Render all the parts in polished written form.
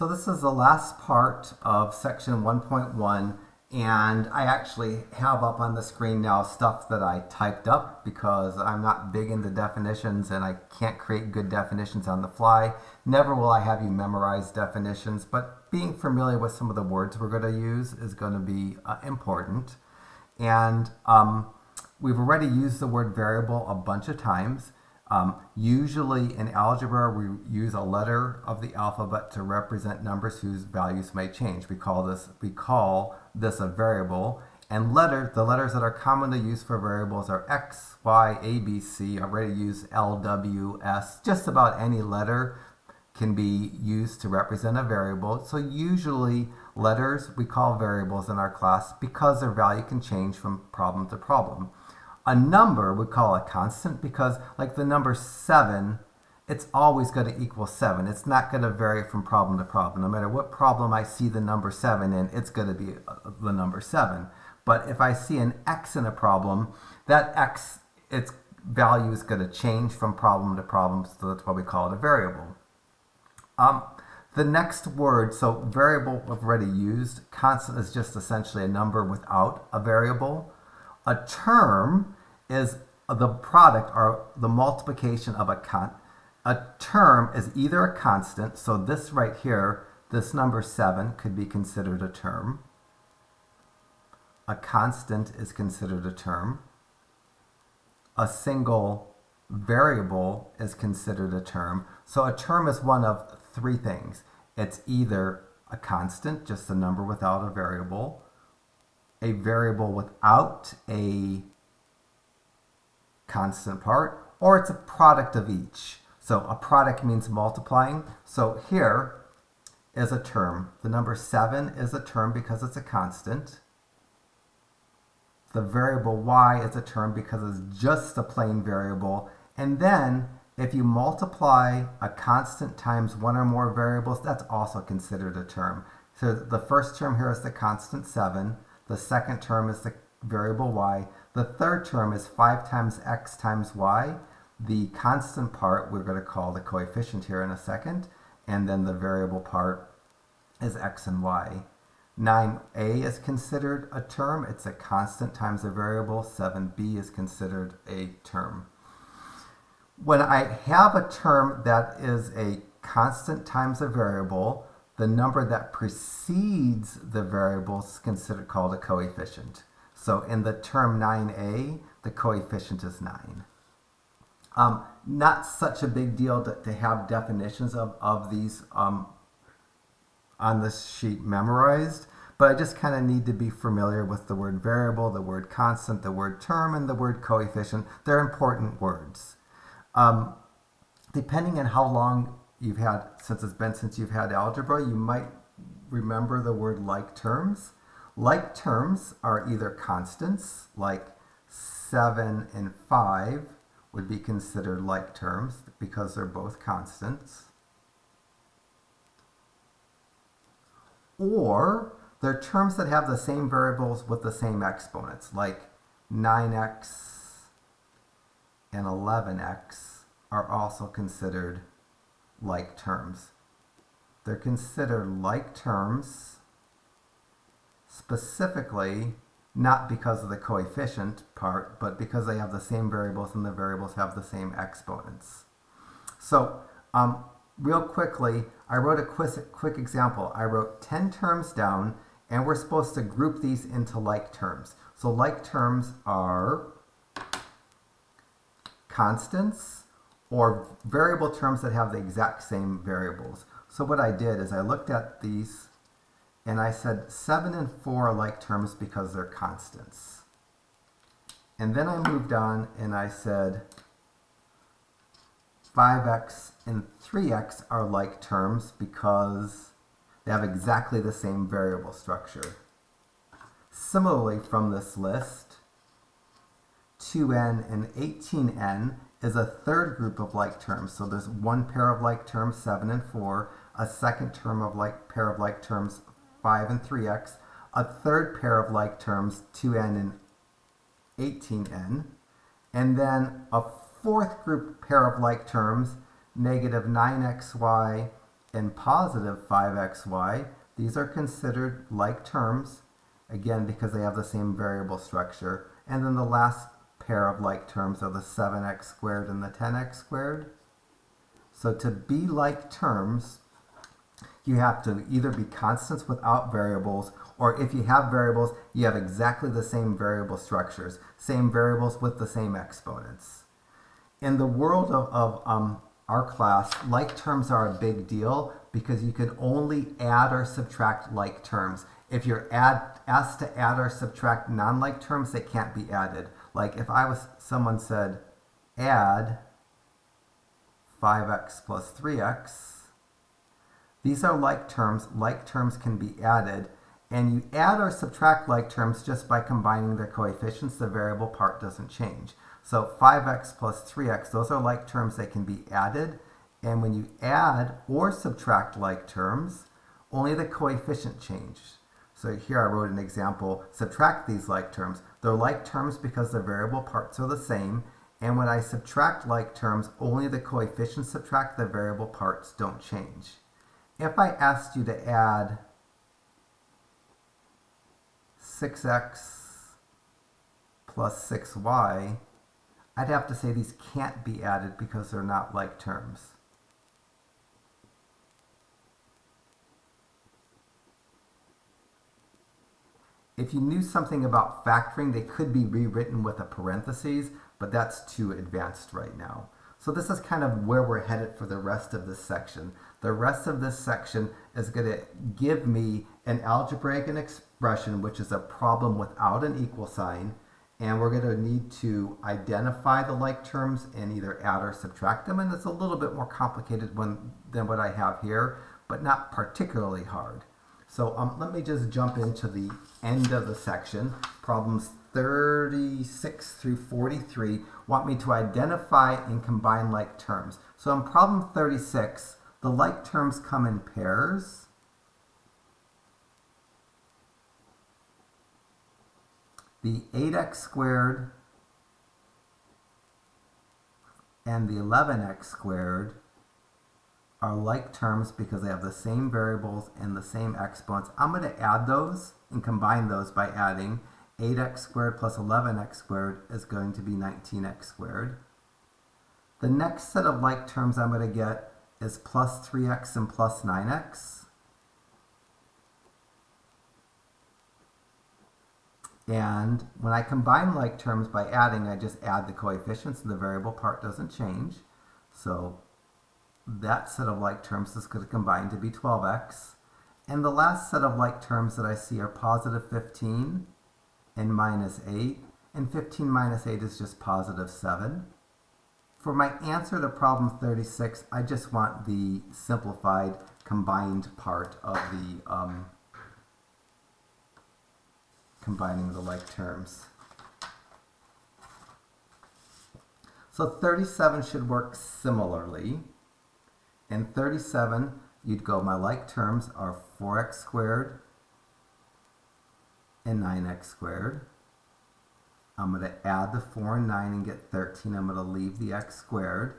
So this is the last part of section 1.1, and I actually have up on the screen now stuff that I typed up because I'm not big into definitions and I can't create good definitions on the fly. Never will I have you memorize definitions, but being familiar with some of the words we're going to use is going to be important. And we've already used the word variable a bunch of times. Usually in algebra, we use a letter of the alphabet to represent numbers whose values may change. We call this a variable. And the letters that are commonly used for variables are X, Y, A, B, C. I already use L, W, S. Just about any letter can be used to represent a variable. So usually letters we call variables in our class because their value can change from problem to problem. A number we call a constant because, like the number 7, it's always going to equal 7. It's not going to vary from problem to problem. No matter what problem I see the number 7 in, it's going to be the number 7. But if I see an x in a problem, that x, its value is going to change from problem to problem, so that's why we call it a variable. The next word, so variable we've already used. Constant is just essentially a number without a variable. A term is the product or the multiplication of a term is either a constant, so this right here, this number 7 could be considered a term. A constant is considered a term. A single variable is considered a term. So a term is one of three things. It's either a constant, just a number without a variable without a constant part, or it's a product of each. So a product means multiplying. So here is a term. The number 7 is a term because it's a constant. The variable y is a term because it's just a plain variable. And then if you multiply a constant times one or more variables, that's also considered a term. So the first term here is the constant 7. The second term is the variable y. The third term is 5 times x times y. The constant part we're going to call the coefficient here in a second. And then the variable part is x and y. 9a is considered a term. It's a constant times a variable. 7b is considered a term. When I have a term that is a constant times a variable, the number that precedes the variable is called a coefficient. So in the term 9a, the coefficient is 9. Not such a big deal to have definitions of these on this sheet memorized, but I just kind of need to be familiar with the word variable, the word constant, the word term, and the word coefficient. They're important words. Depending on how long you've had, since you've had algebra, you might remember the word like terms. Like terms are either constants, like 7 and 5 would be considered like terms because they're both constants. Or they're terms that have the same variables with the same exponents, like 9x and 11x are also considered like terms. They're considered like terms specifically not because of the coefficient part, but because they have the same variables and the variables have the same exponents. So real quickly, I wrote a quick example. I wrote 10 terms down, and we're supposed to group these into like terms. So like terms are constants or variable terms that have the exact same variables. So what I did is I looked at these and I said 7 and 4 are like terms because they're constants. And then I moved on and I said 5x and 3x are like terms because they have exactly the same variable structure. Similarly, from this list, 2n and 18n is a third group of like terms. So there's one pair of like terms, 7 and 4, a second pair of like terms, 5 and 3x, a third pair of like terms, 2n and 18n, and then a fourth group pair of like terms, negative 9xy and positive 5xy, these are considered like terms, again because they have the same variable structure. And then the last pair of like terms are the 7x squared and the 10x squared. So to be like terms, you have to either be constants without variables, or if you have variables, you have exactly the same variable structures, same variables with the same exponents. In the world of our class, like terms are a big deal because you can only add or subtract like terms. If you're asked to add or subtract non-like terms, they can't be added. Like if someone said, add 5x plus 3x, these are like terms. Like terms can be added, and you add or subtract like terms just by combining their coefficients. The variable part doesn't change. So 5x plus 3x, those are like terms, they can be added. And when you add or subtract like terms, only the coefficient changes. So here I wrote an example, subtract these like terms. They're like terms because the variable parts are the same. And when I subtract like terms, only the coefficients subtract, the variable parts don't change. If I asked you to add 6x plus 6y, I'd have to say these can't be added because they're not like terms. If you knew something about factoring, they could be rewritten with a parentheses, but that's too advanced right now. So this is kind of where we're headed for the rest of this section. The rest of this section is going to give me an algebraic expression, which is a problem without an equal sign, and we're going to need to identify the like terms and either add or subtract them, and it's a little bit more complicated than what I have here, but not particularly hard. So let me just jump into the end of the section. Problems 36 through 43 want me to identify and combine like terms. So in problem 36, the like terms come in pairs. The 8x squared and the 11x squared are like terms because they have the same variables and the same exponents. I'm going to add those and combine those by adding 8x squared plus 11x squared is going to be 19x squared. The next set of like terms I'm going to get is plus 3x and plus 9x. And when I combine like terms by adding, I just add the coefficients and the variable part doesn't change. So that set of like terms is going to combine to be 12x. And the last set of like terms that I see are positive 15 and minus 8. And 15 minus 8 is just positive 7. For my answer to problem 36, I just want the simplified combined part of the combining the like terms. So 37 should work similarly. In 37, you'd go, my like terms are 4x squared and 9x squared. I'm going to add the 4 and 9 and get 13. I'm going to leave the x squared.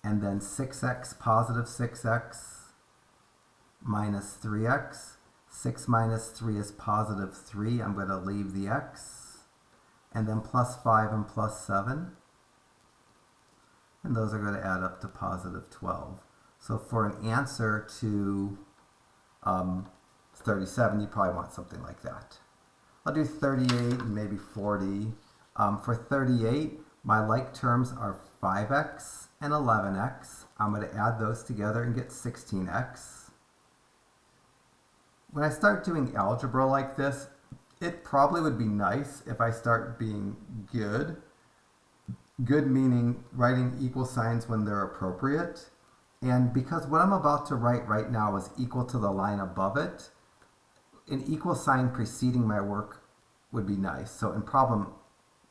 And then 6x, positive 6x minus 3x. 6 minus 3 is positive 3. I'm going to leave the x. And then plus 5 and plus 7. And those are going to add up to positive 12. So for an answer to 37, you probably want something like that. I'll do 38 and maybe 40. For 38, my like terms are 5x and 11x. I'm going to add those together and get 16x. When I start doing algebra like this, it probably would be nice if I start being good. Good meaning writing equal signs when they're appropriate. And because what I'm about to write right now is equal to the line above it, an equal sign preceding my work would be nice. So in problem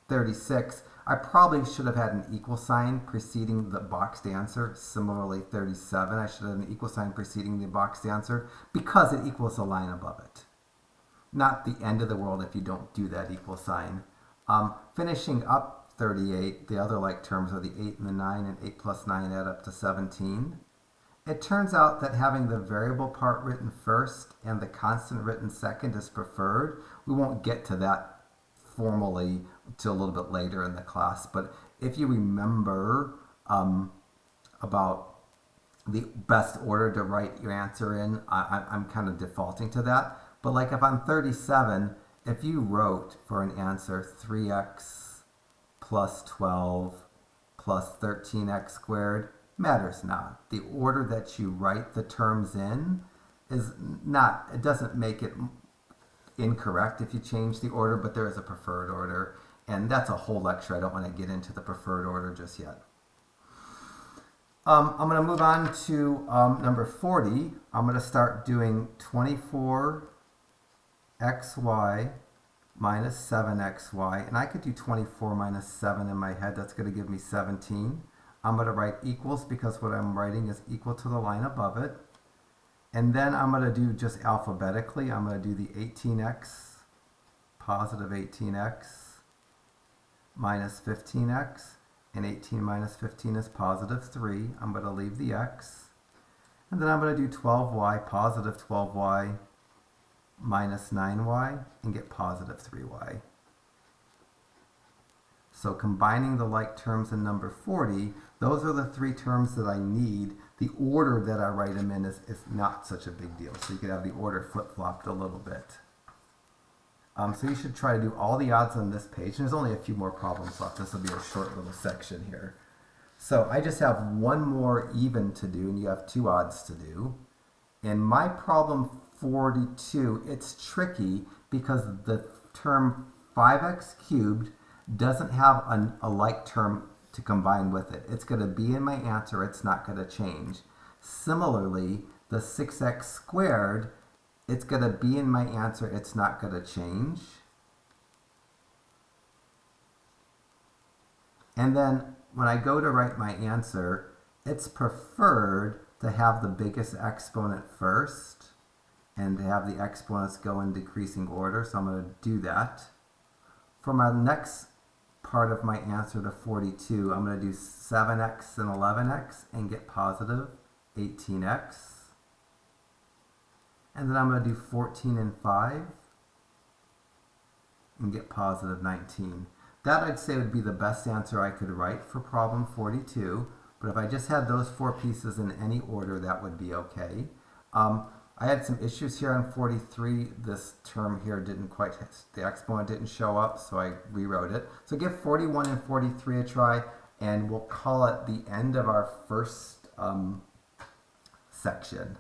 36, I probably should have had an equal sign preceding the boxed answer. Similarly, 37, I should have had an equal sign preceding the boxed answer because it equals the line above it. Not the end of the world if you don't do that equal sign. Finishing up 38, the other like terms are the 8 and the 9, and 8 plus 9 add up to 17. It turns out that having the variable part written first and the constant written second is preferred. We won't get to that formally till a little bit later in the class, but if you remember about the best order to write your answer in, I'm kind of defaulting to that. But like if I'm 37, if you wrote for an answer 3x plus 12 plus 13x squared, matters not. The order that you write the terms in is not, it doesn't make it incorrect if you change the order, but there is a preferred order. And that's a whole lecture. I don't want to get into the preferred order just yet. I'm going to move on to number 40. I'm going to start doing 24xy minus 7xy. And I could do 24 minus 7 in my head. That's going to give me 17. I'm going to write equals because what I'm writing is equal to the line above it. And then I'm going to do just alphabetically. I'm going to do the 18x, positive 18x, minus 15x. And 18 minus 15 is positive 3. I'm going to leave the x. And then I'm going to do 12y, positive 12y, minus 9y, and get positive 3y. So combining the like terms in number 40, those are the three terms that I need. The order that I write them in is not such a big deal. So you could have the order flip-flopped a little bit. So you should try to do all the odds on this page. And there's only a few more problems left. This will be a short little section here. So I just have one more even to do, and you have two odds to do. In my problem 42, it's tricky because the term 5x cubed doesn't have a like term to combine with it. It's going to be in my answer. It's not going to change. Similarly, the 6x squared, it's going to be in my answer. It's not going to change. And then when I go to write my answer, it's preferred to have the biggest exponent first and to have the exponents go in decreasing order. So I'm going to do that. For my next part of my answer to 42, I'm going to do 7x and 11x and get positive 18x. And then I'm going to do 14 and 5 and get positive 19. That I'd say would be the best answer I could write for problem 42. But if I just had those four pieces in any order, that would be okay. I had some issues here on 43. This term here didn't quite, the exponent didn't show up, so I rewrote it. So give 41 and 43 a try, and we'll call it the end of our first section.